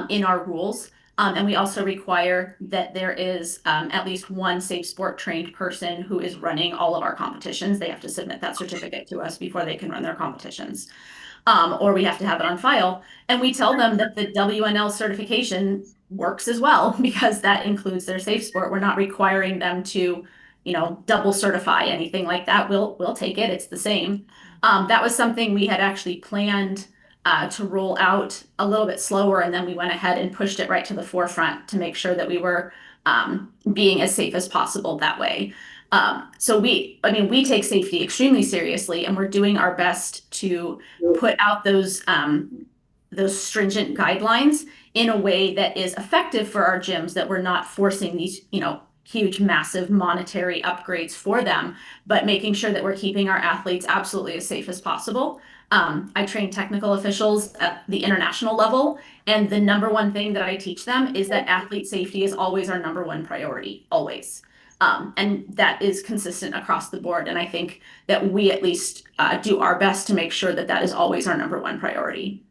in our rules. And we also require that there is at least one safe sport trained person who is running all of our competitions. They have to submit that certificate to us before they can run their competitions. Or we have to have it on file. And we tell them that the WNL certification works as well because that includes their safe sport. We're not requiring them to, you know, double certify anything like that. We'll take it. It's the same. That was something we had actually planned to roll out a little bit slower, and then we went ahead and pushed it right to the forefront to make sure that we were being as safe as possible that way. So we take safety extremely seriously, and we're doing our best to put out those stringent guidelines in a way that is effective for our gyms, that we're not forcing these, you know, huge, massive monetary upgrades for them, but making sure that we're keeping our athletes absolutely as safe as possible. I train technical officials at the international level, and the number one thing that I teach them is that athlete safety is always our number one priority, always. And that is consistent across the board. And I think that we at least do our best to make sure that that is always our number one priority.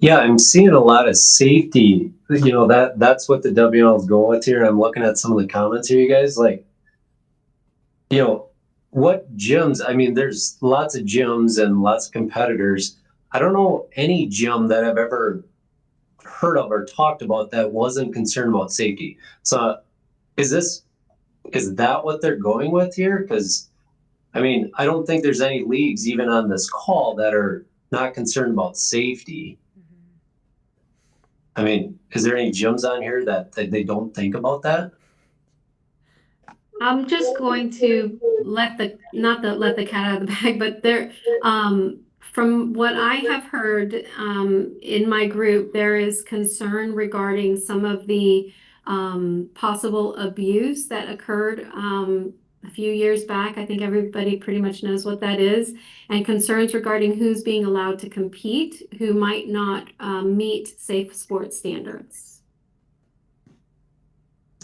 Yeah, I'm seeing a lot of safety. You know, that's what the WNL is going with here. I'm looking at some of the comments here, you guys. Like, you know, what gyms? I mean, there's lots of gyms and lots of competitors. I don't know any gym that I've ever heard of or talked about that wasn't concerned about safety. So is that what they're going with here? Because I mean, I don't think there's any leagues even on this call that are not concerned about safety. I mean, is there any gyms on here that they don't think about that? I'm just going to let the cat out of the bag, but there, from what I have heard, in my group, there is concern regarding some of the possible abuse that occurred a few years back. I think everybody pretty much knows what that is, and concerns regarding who's being allowed to compete, who might not meet safe sports standards.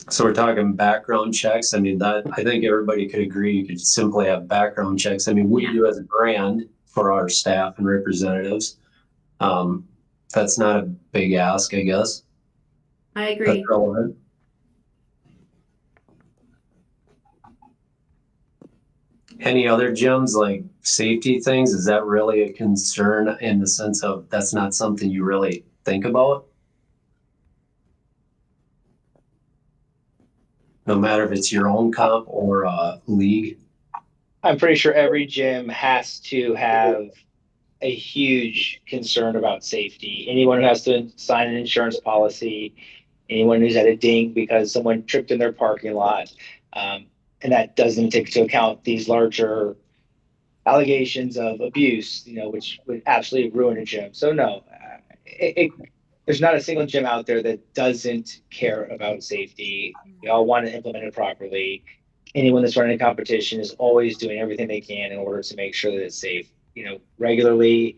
So we're talking background checks. I mean, that I think everybody could agree you could simply have background checks. I mean, we do as a brand for our staff and representatives. That's not a big ask, I guess. I agree. That's relevant. Any other gyms, like safety things, is that really a concern in the sense of that's not something you really think about? No matter if it's your own comp or a league? I'm pretty sure every gym has to have a huge concern about safety. Anyone who has to sign an insurance policy, anyone who's at a ding because someone tripped in their parking lot, and that doesn't take into account these larger allegations of abuse, you know, which would absolutely ruin a gym. So no, there's not a single gym out there that doesn't care about safety. We all want to implement it properly. Anyone that's running a competition is always doing everything they can in order to make sure that it's safe. You know, regularly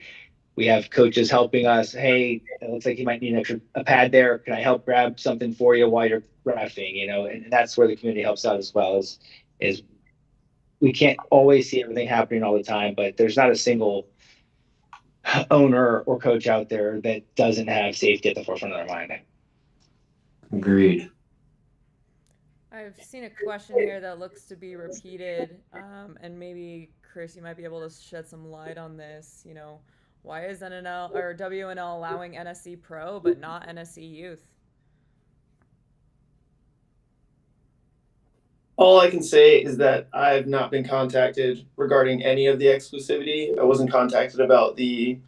we have coaches helping us. Hey, it looks like you might need a pad there. Can I help grab something for you while you're reffing, you know, and that's where the community helps out as well. Is we can't always see everything happening all the time, but there's not a single owner or coach out there that doesn't have safety at the forefront of their mind. Agreed. I've seen a question here that looks to be repeated, and maybe Chris, you might be able to shed some light on this. You know, why is NNL or WNL allowing NSC Pro but not NSC Youth? All I can say is that I've not been contacted regarding any of the exclusivity. I wasn't contacted about the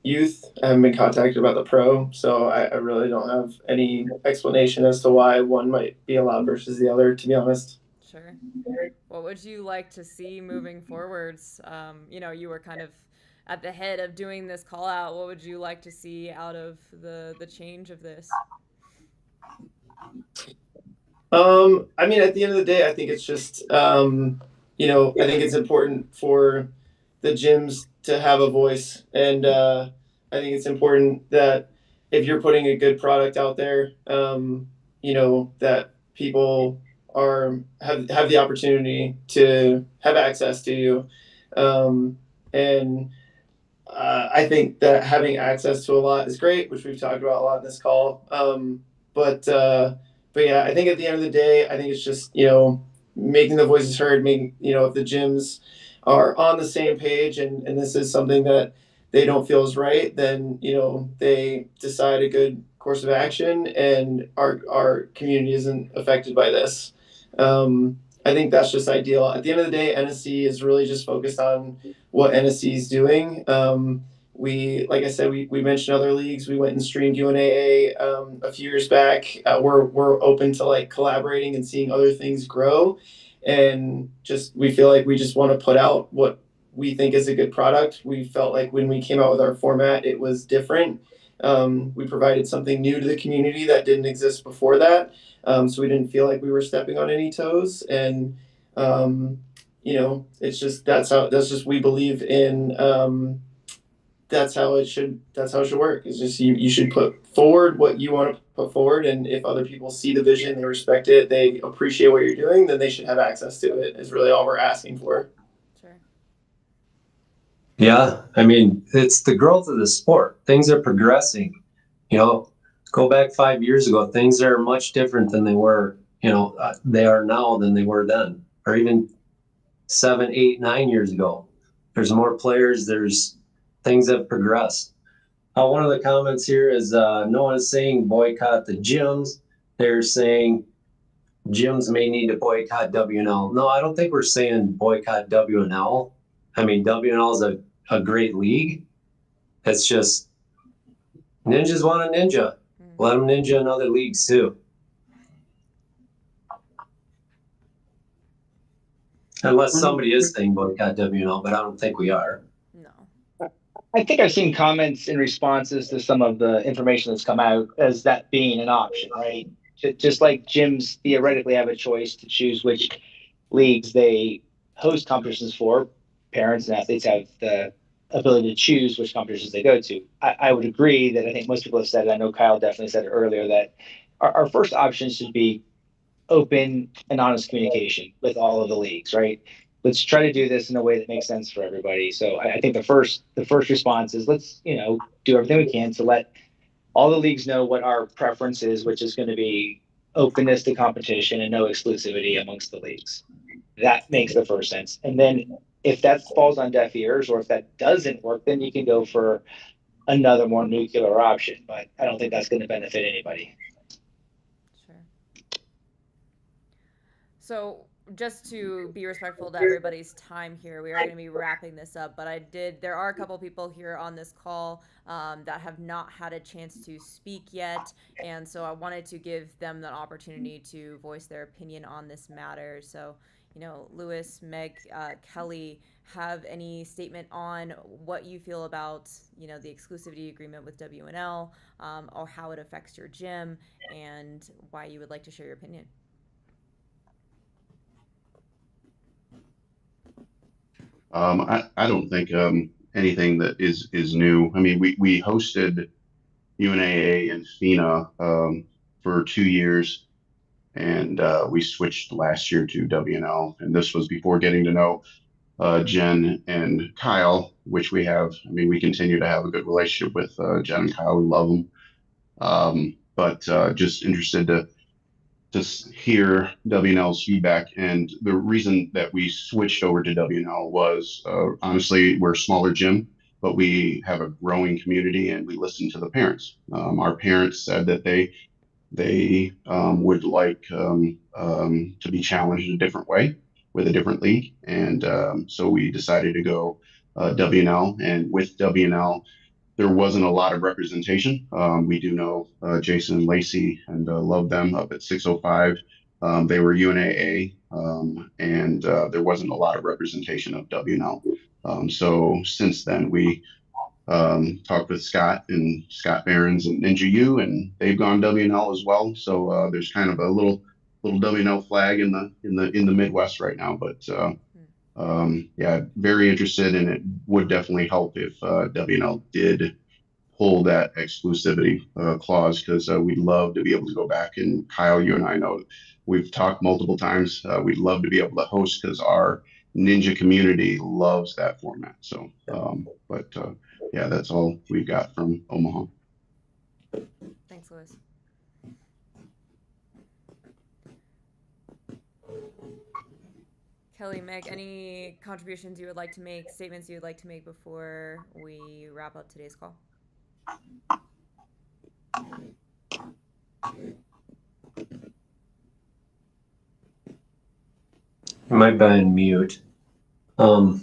youth. I haven't been contacted about the pro. So I really don't have any explanation as to why one might be allowed versus the other, to be honest. Sure. What would you like to see moving forwards? You know, you were kind of at the head of doing this call out. What would you like to see out of the change of this? I mean, at the end of the day, I think it's just, you know, I think it's important for the gyms to have a voice. And I think it's important that if you're putting a good product out there, you know, that people have the opportunity to have access to you. And I think that having access to a lot is great, which we've talked about a lot in this call. But yeah, I think at the end of the day, I think it's just, you know, making the voices heard, making, you know, if the gyms are on the same page and this is something that they don't feel is right, then, you know, they decide a good course of action and our community isn't affected by this. I think that's just ideal. At the end of the day, NSC is really just focused on what NSC is doing. Like I said, we mentioned other leagues. We went and streamed UNAA a few years back. We're open to like collaborating and seeing other things grow, and just we feel like we just want to put out what we think is a good product. We felt like when we came out with our format, it was different. We provided something new to the community that didn't exist before that, so we didn't feel like we were stepping on any toes. And you know, it's just that's just we believe in. That's how it should work. It's just you should put forward what you want to put forward, and if other people see the vision, they respect it, they appreciate what you're doing, then they should have access to it, is really all we're asking for. Sure. Yeah, I mean, it's the growth of the sport. Things are progressing. You know, go back 5 years ago, things are much different than they were, you know, they are now than they were then, or even 7, 8, 9 years ago. There's more players, things have progressed. One of the comments here is no one is saying boycott the gyms. They're saying gyms may need to boycott WNL. No, I don't think we're saying boycott WNL. I mean, WNL is a great league. It's just ninjas want a ninja. Let them ninja in other leagues too. Unless somebody is saying boycott WNL, but I don't think we are. I think I've seen comments in responses to some of the information that's come out as that being an option, right? Just like gyms theoretically have a choice to choose which leagues they host competitions for, parents and athletes have the ability to choose which competitions they go to. I would agree that I think most people have said it. I know Kyle definitely said it earlier that our first option should be open and honest communication with all of the leagues, right? Let's try to do this in a way that makes sense for everybody. So I think the first response is let's, you know, do everything we can to let all the leagues know what our preference is, which is going to be openness to competition and no exclusivity amongst the leagues. That makes the first sense. And then if that falls on deaf ears or if that doesn't work, then you can go for another more nuclear option. But I don't think that's going to benefit anybody. Sure. So just to be respectful to everybody's time here, we are going to be wrapping this up, but there are a couple people here on this call that have not had a chance to speak yet, and so I wanted to give them the opportunity to voice their opinion on this matter. So, you know, Lewis, Meg, Kelly, have any statement on what you feel about, you know, the exclusivity agreement with WNL, or how it affects your gym, and why you would like to share your opinion? I don't think anything that is new. I mean, we hosted UNAA and FINA for 2 years, and we switched last year to WNL. And this was before getting to know Jen and Kyle, which we have. I mean, we continue to have a good relationship with Jen and Kyle. We love them. But just interested to hear WNL's feedback. And the reason that we switched over to WNL was honestly, we're a smaller gym, but we have a growing community and we listen to the parents. Our parents said that they would like to be challenged a different way with a different league. And so we decided to go WNL. And with WNL, there wasn't a lot of representation. We do know Jason and Lacey and love them up at 605. They were UNAA, and there wasn't a lot of representation of WNL. So since then, we talked with Scott and Scott Barons and Ninja U, and they've gone WNL as well. So there's kind of a little WNL flag in the Midwest right now. But yeah, very interested, and it would definitely help if WNL did pull that exclusivity clause, because we'd love to be able to go back. And Kyle, you and I know we've talked multiple times. We'd love to be able to host because our ninja community loves that format. So, but yeah, that's all we got from Omaha. Thanks, Louis. Kelly, Meg, any contributions you would like to make, statements you would like to make before we wrap up today's call? I might be on mute. I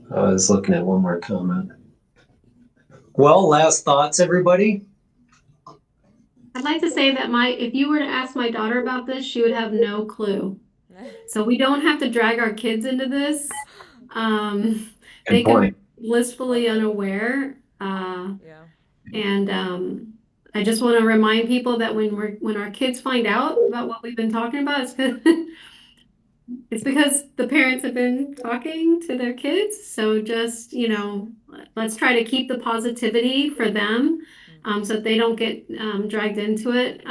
was looking at one more comment. Well, last thoughts, everybody? I'd like to say that if you were to ask my daughter about this, she would have no clue. So we don't have to drag our kids into this. They can be blissfully unaware. Yeah. And I just want to remind people that when our kids find out about what we've been talking about, it's because the parents have been talking to their kids. So just, let's try to keep the positivity for them, so that they don't get dragged into it.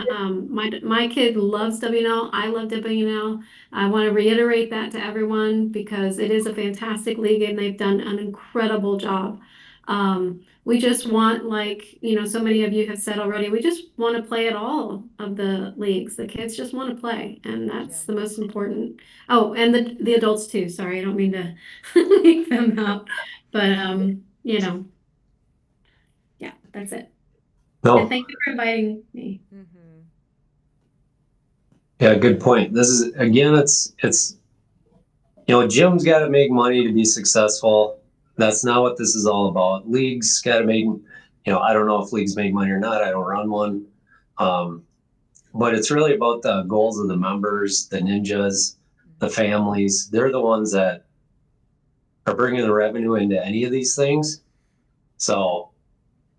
My kid loves WNL. I love WNL. I want to reiterate that to everyone because it is a fantastic league and they've done an incredible job. We just want, so many of you have said already, we just want to play at all of the leagues. The kids just want to play, and that's the most important. Oh, and the adults too. Sorry, I don't mean to leave them out, but yeah, that's it. No. And thank you for inviting me. Mm-hmm. Yeah, good point. This is, again, it's Jim's got to make money to be successful. That's not what this is all about. Leagues got to make, I don't know if leagues make money or not. I don't run one. But it's really about the goals of the members, the ninjas, the families. They're the ones that are bringing the revenue into any of these things. So,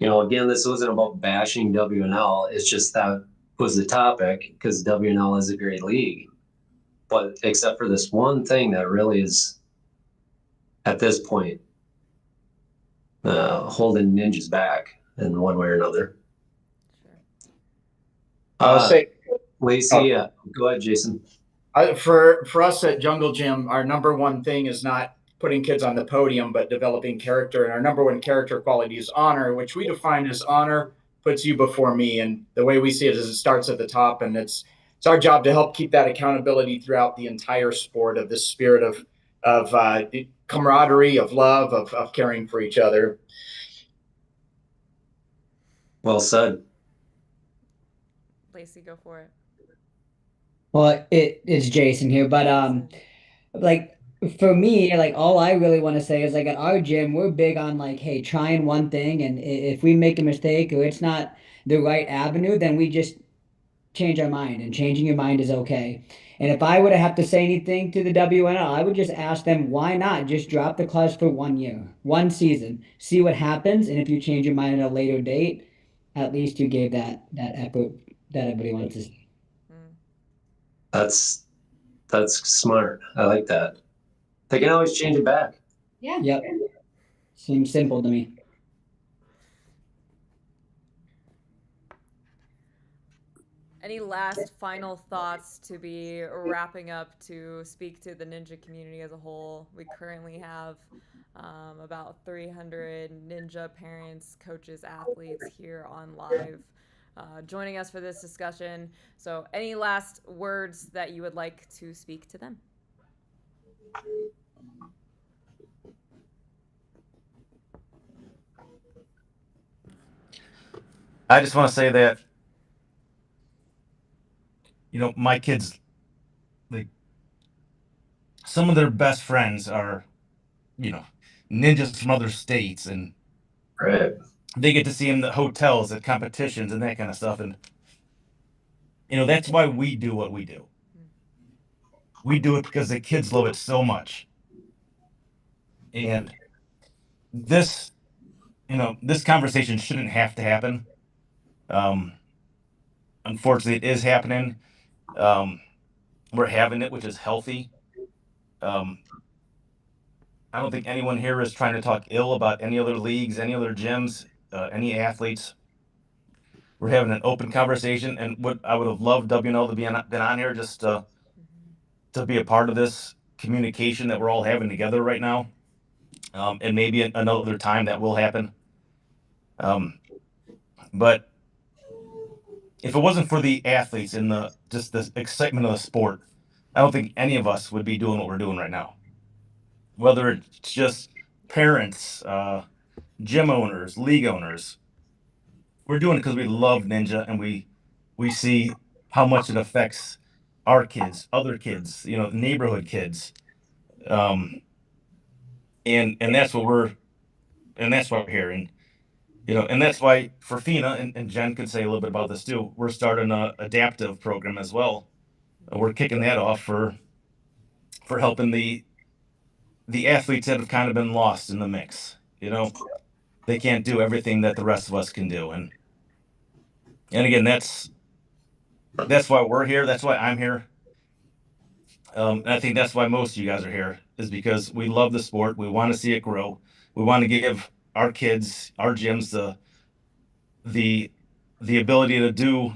again, this wasn't about bashing WNL. It's just that was the topic because WNL is a great league. But except for this one thing that really is, at this point, holding ninjas back in one way or another. Sure. I'll say, Lacey, go ahead, Jason. For us at Jungle Gym, our number one thing is not putting kids on the podium, but developing character. And our number one character quality is honor, which we define as honor puts you before me. And the way we see it is it starts at the top, and it's our job to help keep that accountability throughout the entire sport of this spirit of camaraderie, of love, of caring for each other. Well said. Lacey, go for it. Well, it's Jason here, but for me, all I really want to say is at our gym, we're big on hey, trying one thing, and if we make a mistake or it's not the right avenue, then we just change our mind, and changing your mind is okay. And if I were to have to say anything to the WNL, I would just ask them, why not just drop the class for 1 year, 1 season, see what happens, and if you change your mind at a later date, at least you gave that effort that everybody wants to see. That's smart. I like that. They can always change it back. Yeah. Yep. Seems simple to me. Any last final thoughts to be wrapping up to speak to the ninja community as a whole? We currently have about 300 ninja parents, coaches, athletes here on live joining us for this discussion. So, any last words that you would like to speak to them? I just want to say that, my kids, like, some of their best friends are, ninjas from other states, and Right. they get to see them at hotels, at competitions, and that kind of stuff. And, that's why we do what we do. We do it because the kids love it so much. And this, this conversation shouldn't have to happen. Unfortunately, it is happening. We're having it, which is healthy. I don't think anyone here is trying to talk ill about any other leagues, any other gyms, any athletes. We're having an open conversation, and what I would have loved WNL to been on here just to be a part of this communication that we're all having together right now, and maybe another time that will happen. But if it wasn't for the athletes and the excitement of the sport, I don't think any of us would be doing what we're doing right now. Whether it's just parents, gym owners, league owners, we're doing it because we love ninja, and we see how much it affects our kids, other kids, neighborhood kids, and that's what that's why we're here, and that's why for FINA, and Jen could say a little bit about this too. We're starting a adaptive program as well. We're kicking that off for helping the athletes that have kind of been lost in the mix. They can't do everything that the rest of us can do, and again, that's why we're here. That's why I'm here. And I think that's why most of you guys are here, is because we love the sport. We want to see it grow. We want to give our kids, our gyms, the ability to do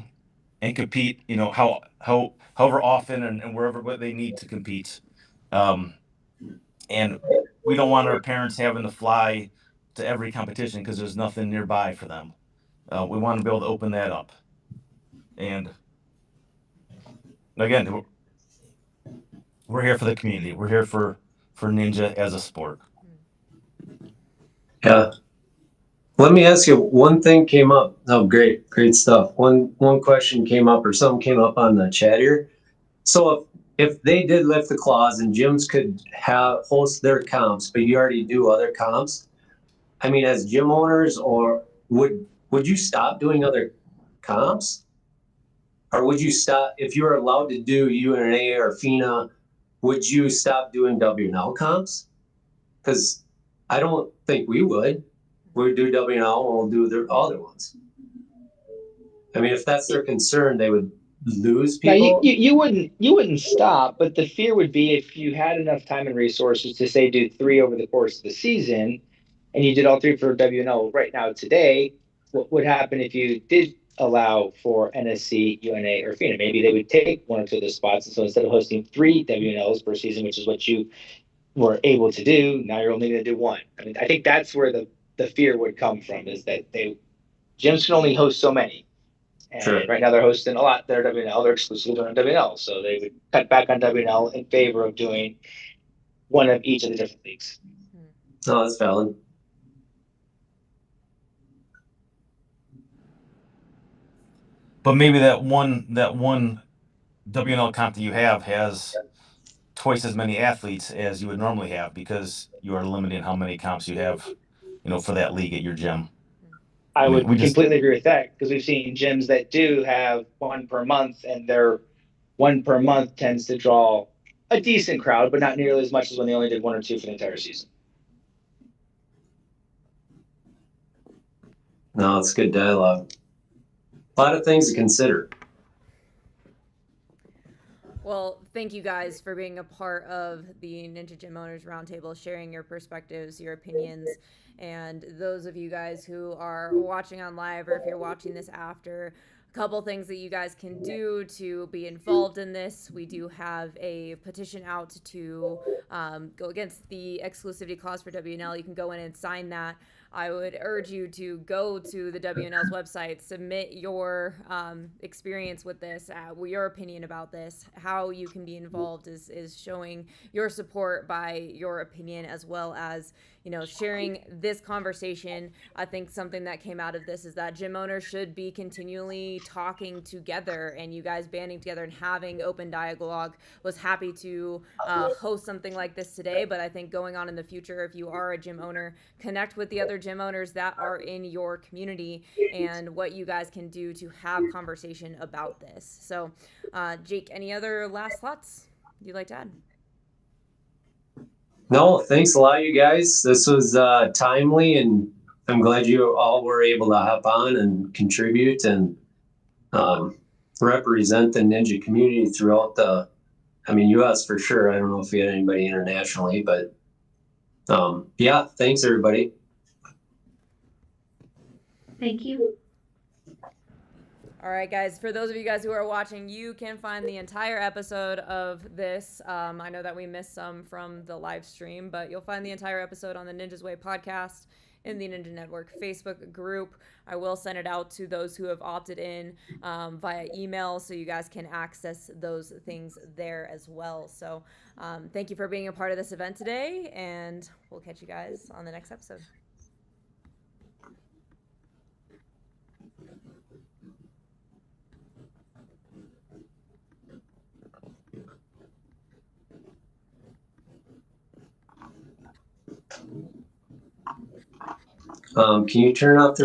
and compete. However often and wherever they need to compete. And we don't want our parents having to fly to every competition because there's nothing nearby for them. We want to be able to open that up. And again, we're here for the community. We're here for ninja as a sport. Yeah. Let me ask you, one thing came up. Oh, great stuff. One question came up, or something came up on the chat here. So if they did lift the clause and gyms could host their comps, but you already do other comps, I mean, as gym owners, or would you stop doing other comps? Or would you stop, if you were allowed to do UNAA or FINA, would you stop doing WNL comps? Because I don't think we would. We'd do WNL and we'll do the other ones. I mean, if that's their concern, they would lose people. No, you wouldn't stop, but the fear would be if you had enough time and resources to say do 3 over the course of the season, and you did all 3 for WNL right now today, what would happen if you did allow for NSC, UNA, or FINA? Maybe they would take 1 or 2 of the spots, and so instead of hosting 3 WNLs per season, which is what you were able to do, now you're only going to do 1. I mean, I think that's where the fear would come from, is that gyms can only host so many. And Sure. Right now they're hosting a lot. They're WNL. They're exclusively doing WNL. So they would cut back on WNL in favor of doing 1 of each of the different leagues. No, that's valid. But maybe that one WNL comp that you have has twice as many athletes as you would normally have, because you are limiting how many comps you have, for that league at your gym. I would completely agree with that, because we've seen gyms that do have 1 per month, and their 1 per month tends to draw a decent crowd, but not nearly as much as when they only did 1 or 2 for the entire season. No, it's good dialogue. A lot of things to consider. Well, thank you guys for being a part of the Ninja Gym Owners Roundtable, sharing your perspectives, your opinions, and those of you guys who are watching on live, or if you're watching this after, couple things that you guys can do to be involved in this. We do have a petition out to go against the exclusivity clause for WNL. You can go in and sign that. I would urge you to go to the WNL's website, submit your experience with this, your opinion about this. How you can be involved is showing your support by your opinion, as well as, you know, sharing this conversation. I think something that came out of this is that gym owners should be continually talking together, and you guys banding together and having open dialogue. Was happy to host something like this today, but I think going on in the future, if you are a gym owner, connect with the other gym owners that are in your community and what you guys can do to have conversation about this. So Jake, any other last thoughts you'd like to add? No, thanks a lot, you guys. This was timely, and I'm glad you all were able to hop on and contribute and represent the ninja community throughout the, US for sure. I don't know if we had anybody internationally, but yeah, thanks everybody. Thank you. All right, guys, for those of you guys who are watching, you can find the entire episode of this. I know that we missed some from the live stream, but you'll find the entire episode on the Ninja's Way podcast in the Ninja Network Facebook group. I will send it out to those who have opted in via email, so you guys can access those things there as well. So thank you for being a part of this event today, and we'll catch you guys on the next episode. Can you turn off the